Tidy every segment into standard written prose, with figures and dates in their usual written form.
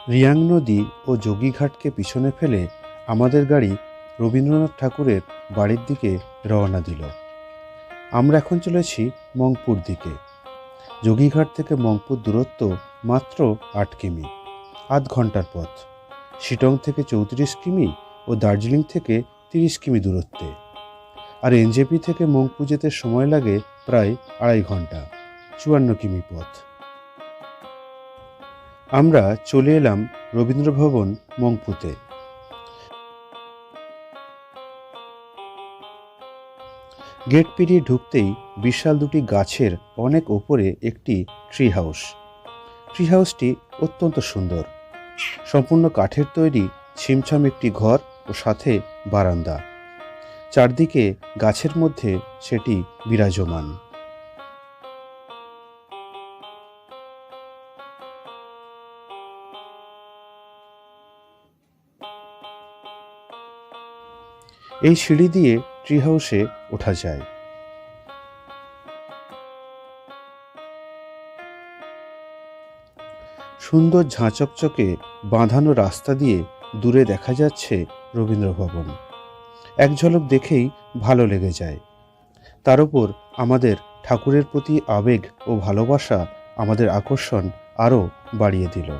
রিয়াং নদী ও যোগীঘাটকে পিছনে ফেলে আমাদের গাড়ি রবীন্দ্রনাথ ঠাকুরের বাড়ির দিকে রওনা দিল। আমরা এখন চলেছি মংপুর দিকে। যোগীঘাট থেকে মংপুর দূরত্ব মাত্র 8 কিমি, আধ ঘন্টার পথ। শিটং থেকে 34 কিমি ও দার্জিলিং থেকে 30 কিমি দূরত্বে। আর এনজেপি থেকে মংপু যেতে সময় লাগে প্রায় 2.5 ঘন্টা, 54 কিমি পথ। আমরা চলে এলাম রবীন্দ্র ভবন মংপুতে। গেট পেরিয়ে ঢুকতেই বিশাল দুটি গাছের অনেক ওপরে একটি ট্রি হাউস। ট্রি হাউসটি অত্যন্ত সুন্দর, সম্পূর্ণ কাঠের তৈরি ছিমছাম একটি ঘর ও সাথে বারান্দা। চারদিকে গাছের মধ্যে সেটি বিরাজমান। এই সিঁড়ি দিয়ে ট্রি হাউসে ওঠা যায়। সুন্দর ঝাঁচকচকে বাঁধানো রাস্তা দিয়ে দূরে দেখা যাচ্ছে রবীন্দ্র ভবন। এক ঝলক দেখেই ভালো লেগে যায়। তার উপর আমাদের ঠাকুরের প্রতি আবেগ ও ভালোবাসা আমাদের আকর্ষণ আরও বাড়িয়ে দিল।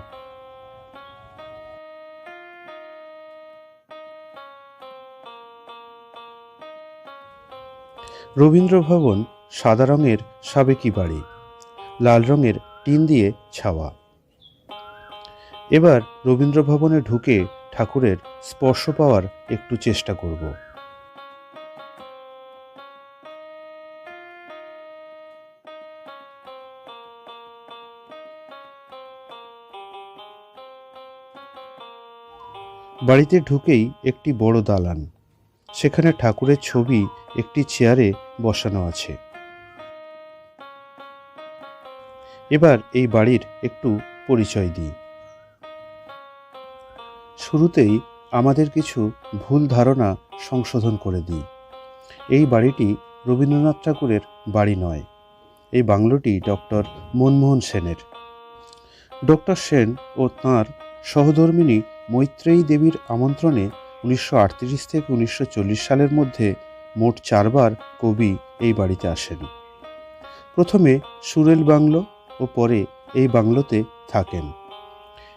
রবীন্দ্র ভবন সাদা রঙের সাবেকি বাড়ি, লাল রঙের টিন দিয়ে ছাওয়া। এবার রবীন্দ্র ভবনে ঢুকে ঠাকুরের স্পর্শ পাওয়ার একটু চেষ্টা করব। বাড়িতে ঢুকেই একটি বড় দালান, সেখানে ঠাকুরের ছবি একটি চেয়ারে বসানো আছে। এবার এই বাড়ির একটু পরিচয় দিই। শুরুতেই আমাদের কিছু ভুল ধারণা সংশোধন করে দিই। এই বাড়িটি রবীন্দ্রনাথ ঠাকুরের বাড়ি নয়। এই বাংলোটি ডক্টর মনমোহন সেনের। ডক্টর সেন ও তাঁর সহধর্মিণী মৈত্রেয়ী দেবীর আমন্ত্রণে 1938 থেকে 1940 সালের মধ্যে মোট 4 বার কবি এই বাড়িতে আসেন। প্রথমে সুরেল বাংলো ও পরে এই বাংলোতে থাকেন।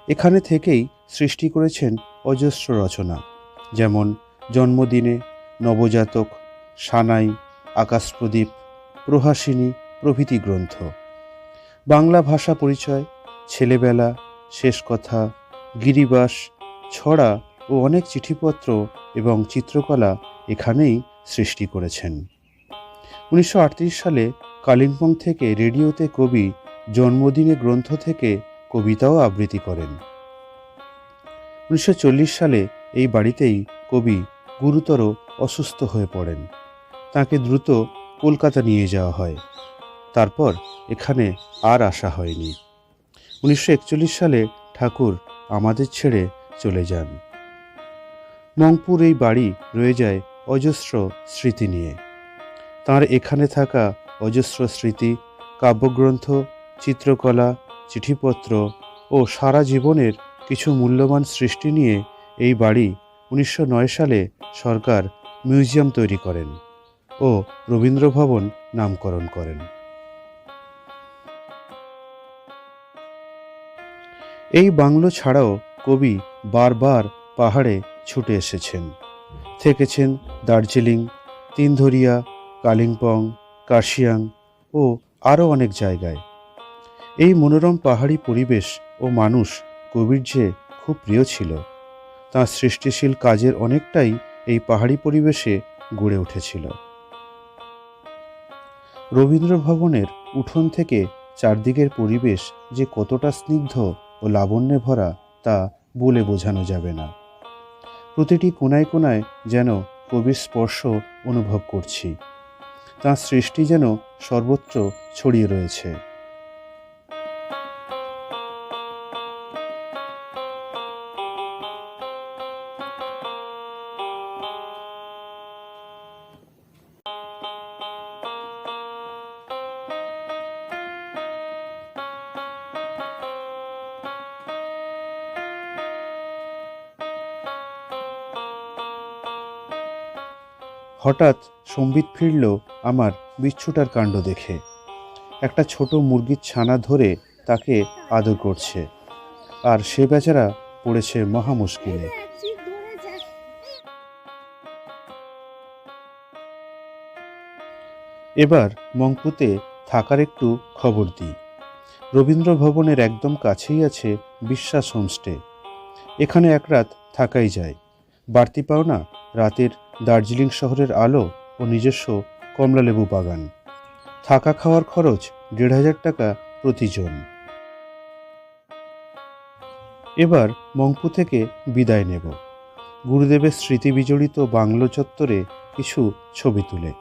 এখানে থেকেই সৃষ্টি করেছেন অজস্র রচনা, যেমন জন্মদিনে, নবজাতক, সানাই, আকাশপ্রদীপ, প্রহাসিনী প্রভৃতি গ্রন্থ। বাংলা ভাষা পরিচয়, ছেলেবেলা, শেষ কথা, গিরিবাস, ছড়া ও অনেক চিঠিপত্র এবং চিত্রকলা এখানেই সৃষ্টি করেছেন। 1938 সালে কালিম্পং থেকে রেডিওতে কবি জন্মদিনে গ্রন্থ থেকে কবিতাও আবৃত্তি করেন। 1940 সালে এই বাড়িতেই কবি গুরুতর অসুস্থ হয়ে পড়েন। তাকে দ্রুত কলকাতা নিয়ে যাওয়া হয়। তারপর এখানে আর আসা হয়নি। 1941 সালে ঠাকুর আমাদের ছেড়ে চলে যান। মংপুর এই বাড়ি রয়ে যায় অজস্র স্মৃতি নিয়ে। তাঁর এখানে থাকা অজস্র স্মৃতি, কাব্যগ্রন্থ, চিত্রকলা, চিঠিপত্র ও সারা জীবনের কিছু মূল্যবান সৃষ্টি নিয়ে এই বাড়ি 1909 সালে সরকার মিউজিয়াম তৈরি করেন ও রবীন্দ্র ভবন নামকরণ করেন। এই বাংলো ছাড়াও কবি বারবার পাহাড়ে ছুটে এসেছেন, থেকেছেন দার্জিলিং, তিনধরিয়া, কালিম্পং, কার্শিয়াং ও আরও অনেক জায়গায়। এই মনোরম পাহাড়ি পরিবেশ ও মানুষ কবির যে খুব প্রিয় ছিল। তাঁর সৃষ্টিশীল কাজের অনেকটাই এই পাহাড়ি পরিবেশে গড়ে উঠেছিল। রবীন্দ্র ভবনের উঠোন থেকে চারদিকের পরিবেশ যে কতটা স্নিগ্ধ ও লাবণ্যে ভরা তা বলে বোঝানো যাবে না। প্রতিটি কোনায় কোনায় যেন কবির স্পর্শ অনুভব করছি। তাঁর সৃষ্টি যেন সর্বত্র ছড়িয়ে রয়েছে। হঠাৎ সম্বিত ফিরল আমার বিচ্ছুটার কাণ্ড দেখে। একটা ছোট মুরগির ছানা ধরে তাকে আদর করছে, আর সে বেচারা পড়েছে মহা মুশকিলে। এবার মংপুতে থাকার একটু খবর দিই। রবীন্দ্র ভবনের একদম কাছেই আছে বিশ্বাস হোমস্টে। এখানে এক রাত থাকাই যায়। বাড়তি পাওনা রাতের দার্জিলিং শহরের আলো ও নিজস্ব কমলালেবু বাগান। থাকা খাওয়ার খরচ ১,৫০০ টাকা প্রতিজন। এবার মংপু থেকে বিদায় নেব। গুরুদেবের স্মৃতি বিজড়িত বাংলো চত্বরে কিছু ছবি তুলে।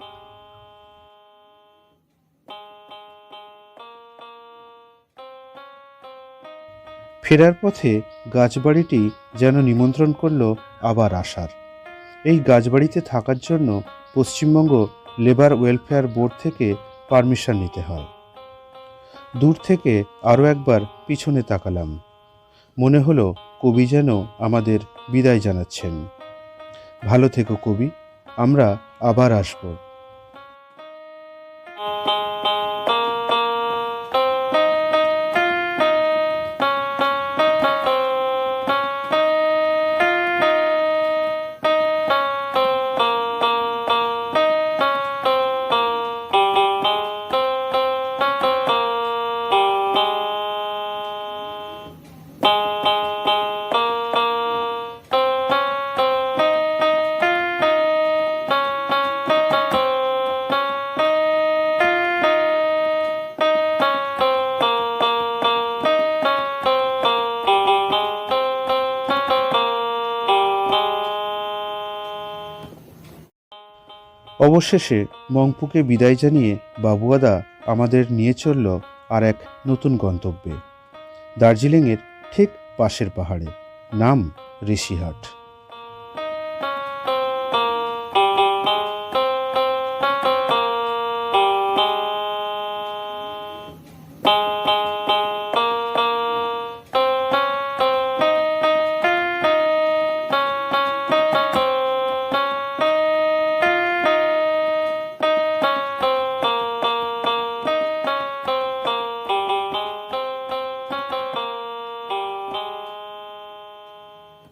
ফেরার পথে গাছবাড়িটি যেন নিমন্ত্রণ করল আবার আসার। এই গাছবাড়িতে থাকার জন্য পশ্চিমবঙ্গ লেবার ওয়েলফেয়ার বোর্ড থেকে পারমিশন নিতে হয়। দূর থেকে আরও একবার পিছনে তাকালাম। মনে হলো কবি যেন আমাদের বিদায় জানাচ্ছেন। ভালো থেকো কবি, আমরা আবার আসব। অবশেষে মংপুকে বিদায় জানিয়ে বাবুয়াদা আমাদের নিয়ে চলল আর এক নতুন গন্তব্যে, দার্জিলিংয়ের ঠিক পাশের পাহাড়ে, নাম ঋষিহাট।